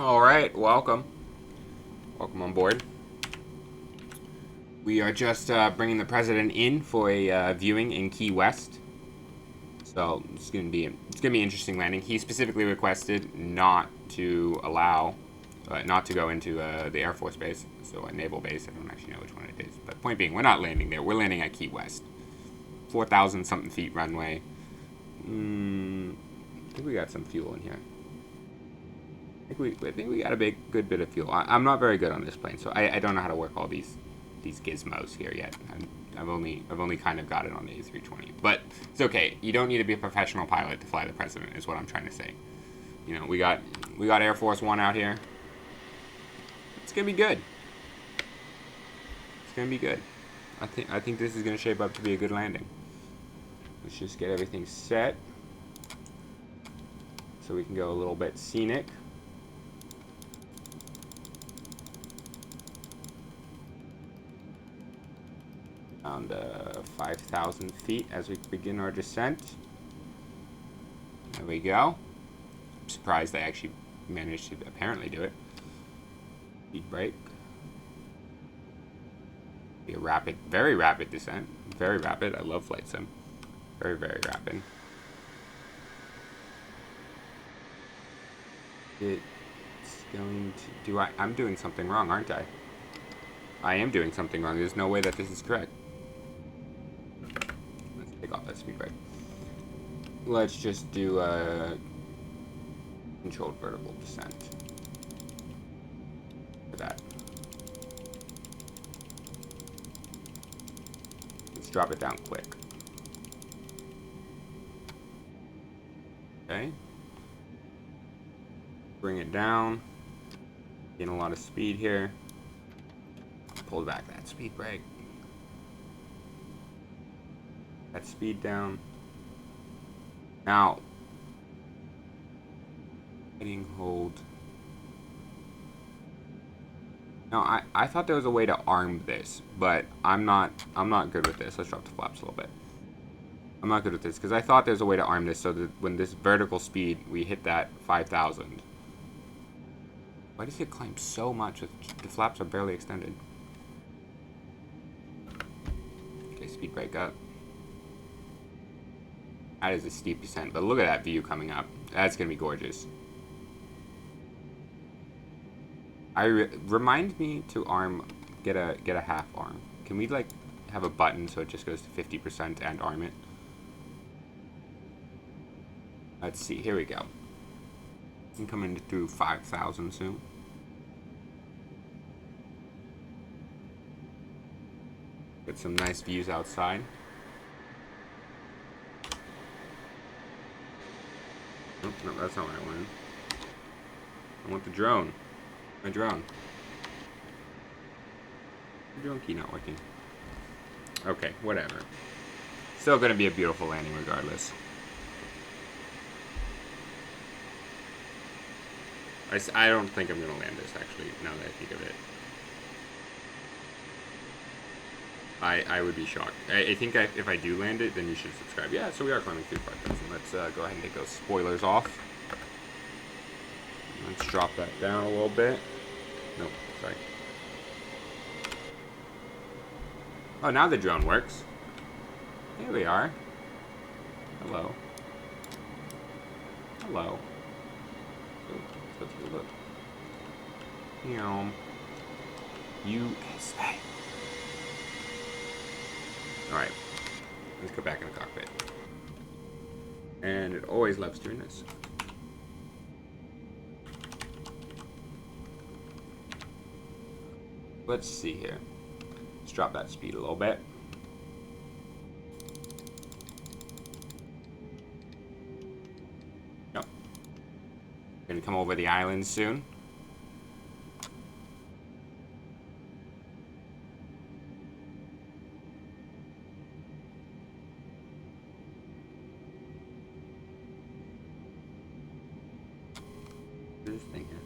All right, welcome. Welcome on board. We are just bringing the president in for a viewing in Key West. So it's gonna be an interesting landing. He specifically requested not to allow, not to go into the Air Force base, so a naval base. I don't actually know which one it is, but point being, we're not landing there. We're landing at Key West, 4,000 something feet runway. I think we got some fuel in here. I think we got a good bit of fuel. I'm not very good on this plane, so I don't know how to work all these gizmos here yet. I've only kind of got it on the A320, but it's okay. You don't need to be a professional pilot to fly the president, is what I'm trying to say. You know, we got Air Force One out here. It's gonna be good. It's gonna be good. I think this is gonna shape up to be a good landing. Let's just get everything set so we can go a little bit scenic. Around 5,000 feet as we begin our descent. There we go. I'm surprised I actually managed to apparently do it. Speed brake. Be a rapid, very rapid descent. Very rapid. I love flight sim. Very, very rapid. It's going to do. I'm doing something wrong, aren't I? I am doing something wrong. There's no way that this is correct. Let's take off that speed brake. Let's just do a controlled vertical descent. For that. Let's drop it down quick. Okay. Bring it down. Gain a lot of speed here. Pull back that speed brake. That speed down. Now, hitting hold. Now, I thought there was a way to arm this, but I'm not good with this. Let's drop the flaps a little bit. I'm not good with this because I thought there's a way to arm this so that when this vertical speed we hit that 5,000. Why does it climb so much? The flaps are barely extended. Okay, speed brake up. That is a steep descent, but look at that view coming up. That's gonna be gorgeous. Remind me to get a half arm. Can we like have a button so it just goes to 50% and arm it? Let's see. Here we go. I'm coming through 5,000 soon. Get some nice views outside. Nope, no, that's not what I wanted. I want the drone. My drone. The drone key not working. Okay, whatever. Still gonna be a beautiful landing regardless. I don't think I'm gonna land this actually, now that I think of it. I would be shocked. I think if I do land it, then you should subscribe. Yeah, so we are climbing through 5,000. Let's go ahead and get those spoilers off. Let's drop that down a little bit. Nope, sorry. Oh, now the drone works. Here we are. Hello. Hello. Let's take a look. USA. Alright. Let's go back in the cockpit. And it always loves doing this. Let's see here. Let's drop that speed a little bit. Yep. Gonna come over the island soon. This thing here.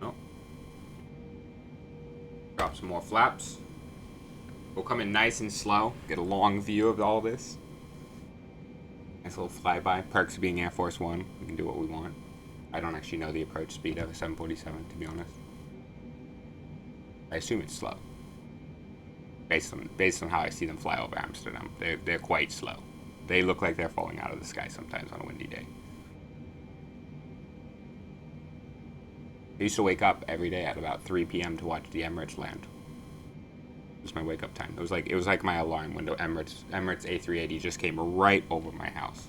Oh. Drop some more flaps. We'll come in nice and slow. Get a long view of all this. Nice little flyby. Perks of being Air Force One. We can do what we want. I don't actually know the approach speed of a 747, to be honest. I assume it's slow. Based on how I see them fly over Amsterdam, they're quite slow. They look like they're falling out of the sky sometimes on a windy day. I used to wake up every day at about 3 p.m. to watch the Emirates land. It was my wake up time. It was like my alarm window. Emirates A380 just came right over my house.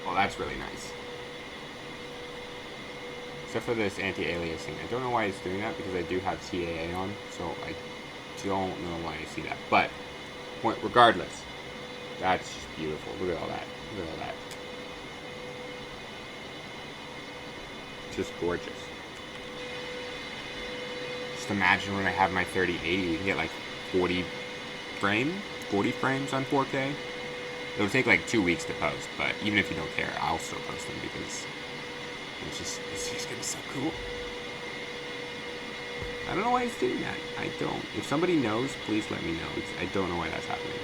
Well, that's really nice. Except for this anti-aliasing. I don't know why it's doing that, because I do have TAA on, so I don't know why I see that. But, regardless, that's just beautiful. Look at all that. Look at all that. Just gorgeous. Just imagine when I have my 3080, we can get like 40 frames on 4K. It'll take like 2 weeks to post, but even if you don't care, I'll still post them because it's just gonna be so cool. I don't know why it's doing that. I don't. If somebody knows, please let me know. I don't know why that's happening.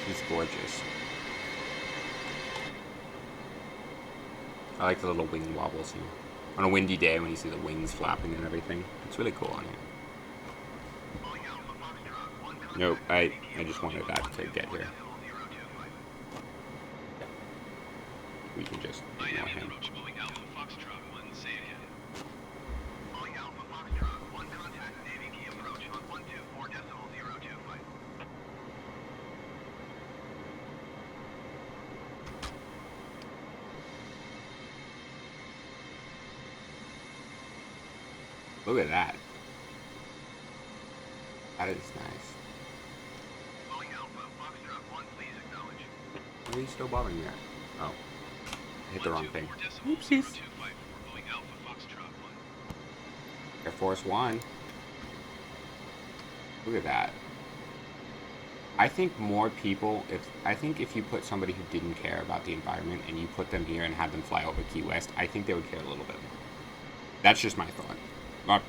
It's gorgeous. I like the little wing wobbles here. On a windy day when you see the wings flapping and everything. It's really cool on here. Nope, I just wanted that to get here. We can just ignore him. Look at that. That is nice. Why are you still bothering me? Oh. I hit the wrong thing. Oopsies. Air Force One. Look at that. I think more people, if you put somebody who didn't care about the environment and you put them here and had them fly over Key West, I think they would care a little bit more. That's just my thought. Not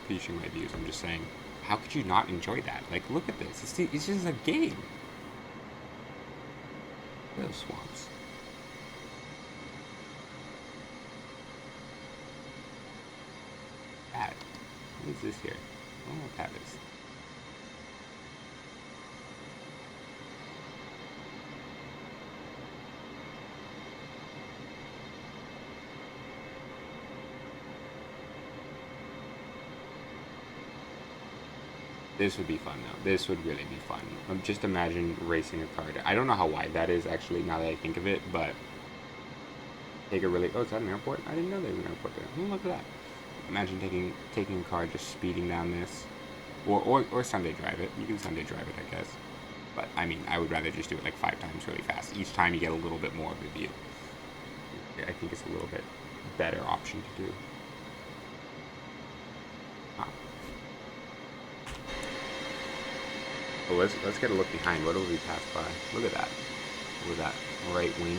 preaching my views. I'm just saying, how could you not enjoy that? Like, look at this. It's just a game. Those swamps. That. What is this here? I don't know what that is. This would be fun, though. This would really be fun. Just imagine racing a car. I don't know how wide that is, actually, now that I think of it, but take a really... Oh, is that an airport? I didn't know there was an airport there. Oh, look at that. Imagine taking a car, just speeding down this. Or Sunday drive it. You can Sunday drive it, I guess. But, I mean, I would rather just do it like 5 times really fast. Each time you get a little bit more of the view. I think it's a little bit better option to do. Oh, let's get a look behind. What will we pass by? Look at that. Look at that right wing.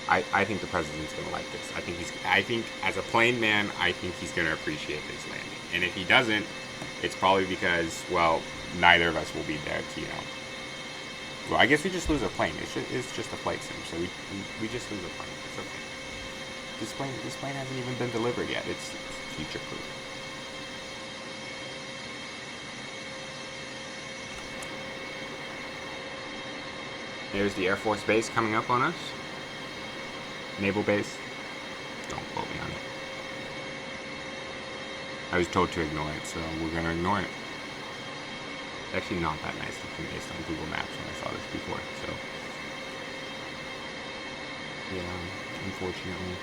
I think the president's gonna like this. I think as a plane man, I think he's gonna appreciate this landing. And if he doesn't, it's probably because, well, neither of us will be there to, well, I guess we just lose a plane. It's just a flight sim, so we just lose a plane. It's okay. This plane hasn't even been delivered yet. It's future proof. There's the Air Force Base coming up on us. Naval Base. Don't quote me on it. I was told to ignore it, so we're gonna ignore it. Actually not that nice looking based on Google Maps when I saw this before, so yeah, unfortunately.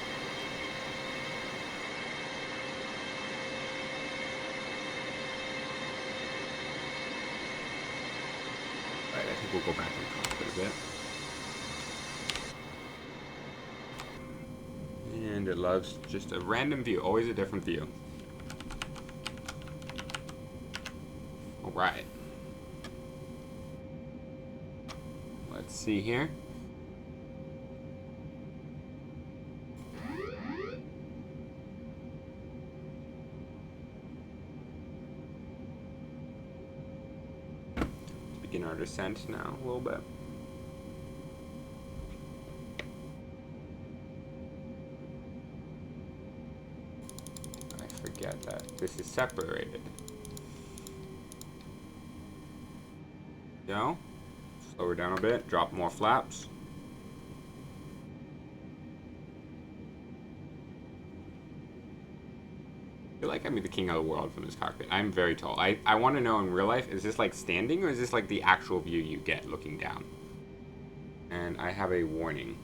we'll go back in the cockpit a bit. And it loves just a random view, always a different view. Alright. Let's see here. Begin our descent now, a little bit. I forget that this is separated. Go. Slow her down a bit, drop more flaps. I feel like I'm the king of the world from this cockpit. I'm very tall. I want to know in real life, is this like standing or is this like the actual view you get looking down? And I have a warning.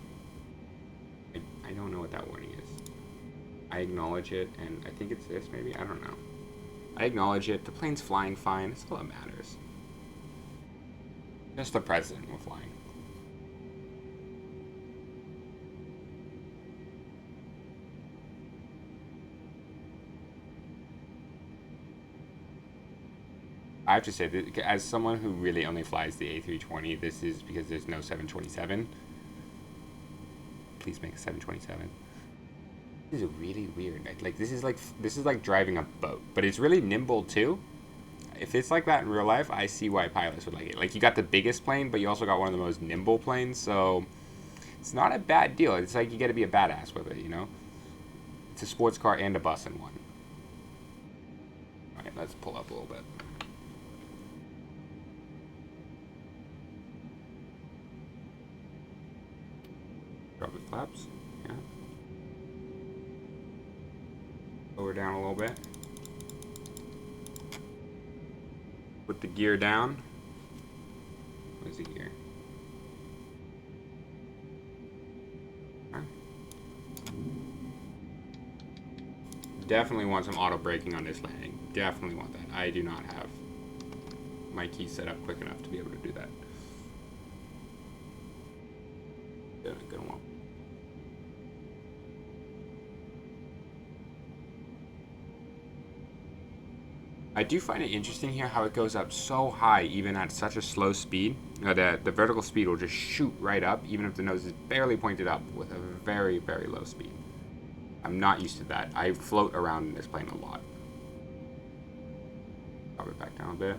I don't know what that warning is. I acknowledge it, and I think it's this maybe? I don't know. I acknowledge it. The plane's flying fine. That's all that matters. Just the president we're flying. I have to say, that as someone who really only flies the A320, this is because there's no 727. Please make a 727. This is really weird. Like this is like driving a boat, but it's really nimble too. If it's like that in real life, I see why pilots would like it. Like, you got the biggest plane, but you also got one of the most nimble planes, so it's not a bad deal. It's like you get to be a badass with it, you know? It's a sports car and a bus in one. All right, let's pull up a little bit. Drop the flaps. Yeah. Lower down a little bit. Put the gear down. Where's the gear? Okay. Definitely want some auto braking on this landing. Definitely want that. I do not have my key set up quick enough to be able to do that. Gonna want. I do find it interesting here how it goes up so high even at such a slow speed. The vertical speed will just shoot right up even if the nose is barely pointed up with a very, very low speed. I'm not used to that. I float around in this plane a lot. Drop it back down a bit.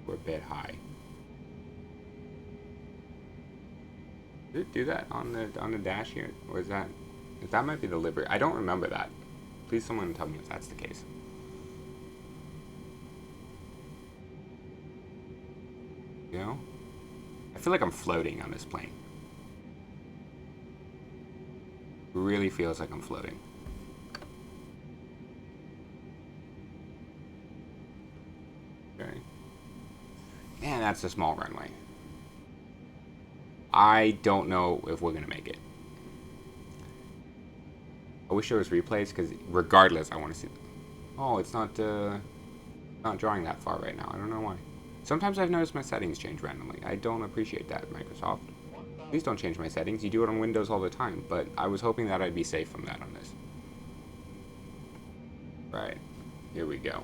We're a bit high. Did it do that on the dash here? Or is that might be the Liberty? I don't remember that. Please someone tell me if that's the case. You know? I feel like I'm floating on this plane. It really feels like I'm floating. Okay. Man, that's a small runway. I don't know if we're gonna make it. I wish there was replays, because regardless, I want to see. Oh, it's not drawing that far right now. I don't know why. Sometimes I've noticed my settings change randomly. I don't appreciate that, Microsoft. Please don't change my settings. You do it on Windows all the time, but I was hoping that I'd be safe from that on this. Right. Here we go.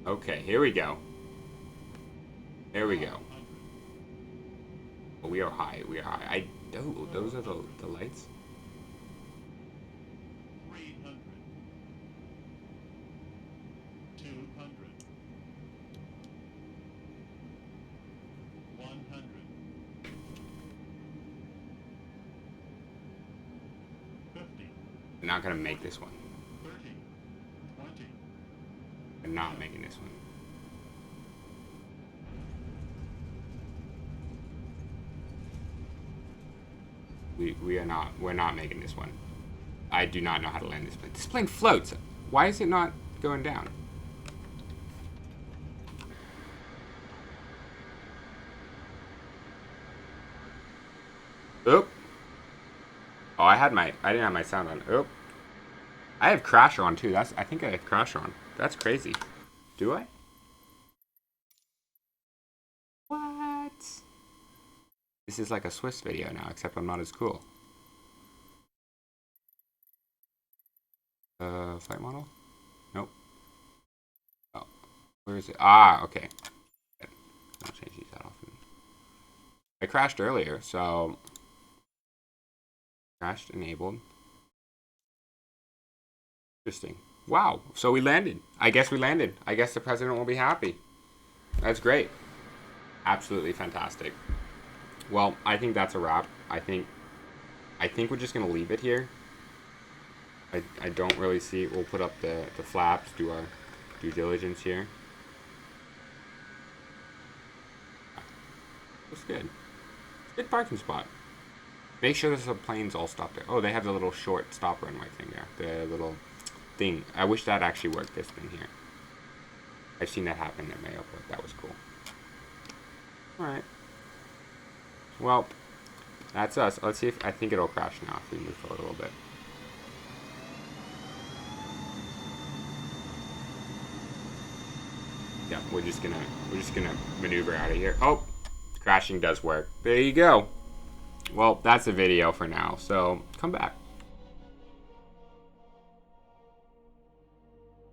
Okay, here we go. There we go. Oh, we are high. We are high. Oh, those are the lights. 300, 200, 100, I'm not gonna make this one. 30, 20, I'm not making this one. We're not making this one. I do not know how to land this plane. This plane floats. Why is it not going down? Oop. Oh, I didn't have my sound on. Oop. I have Crasher on too. I think I have Crasher on. That's crazy. Do I? What? This is like a Swiss video now, except I'm not as cool. Flight model? Nope. Oh, where is it? Ah, okay. I'll change these that often. I crashed earlier, so crashed enabled. Interesting. Wow. So we landed. I guess we landed. I guess the president will be happy. That's great. Absolutely fantastic. Well, I think that's a wrap. I think we're just gonna leave it here. I don't really see. We'll put up the flaps, do our due diligence here. Looks good. Good parking spot. Make sure the planes all stop there. Oh, they have the little short stop runway thing there. The little thing. I wish that actually worked, this thing here. I've seen that happen at my airport. That was cool. Alright. Well, that's us. Let's see if I think it'll crash now if we move forward a little bit. Yeah, we're just gonna maneuver out of here. Oh, crashing does work. There you go. Well, that's the video for now. So come back.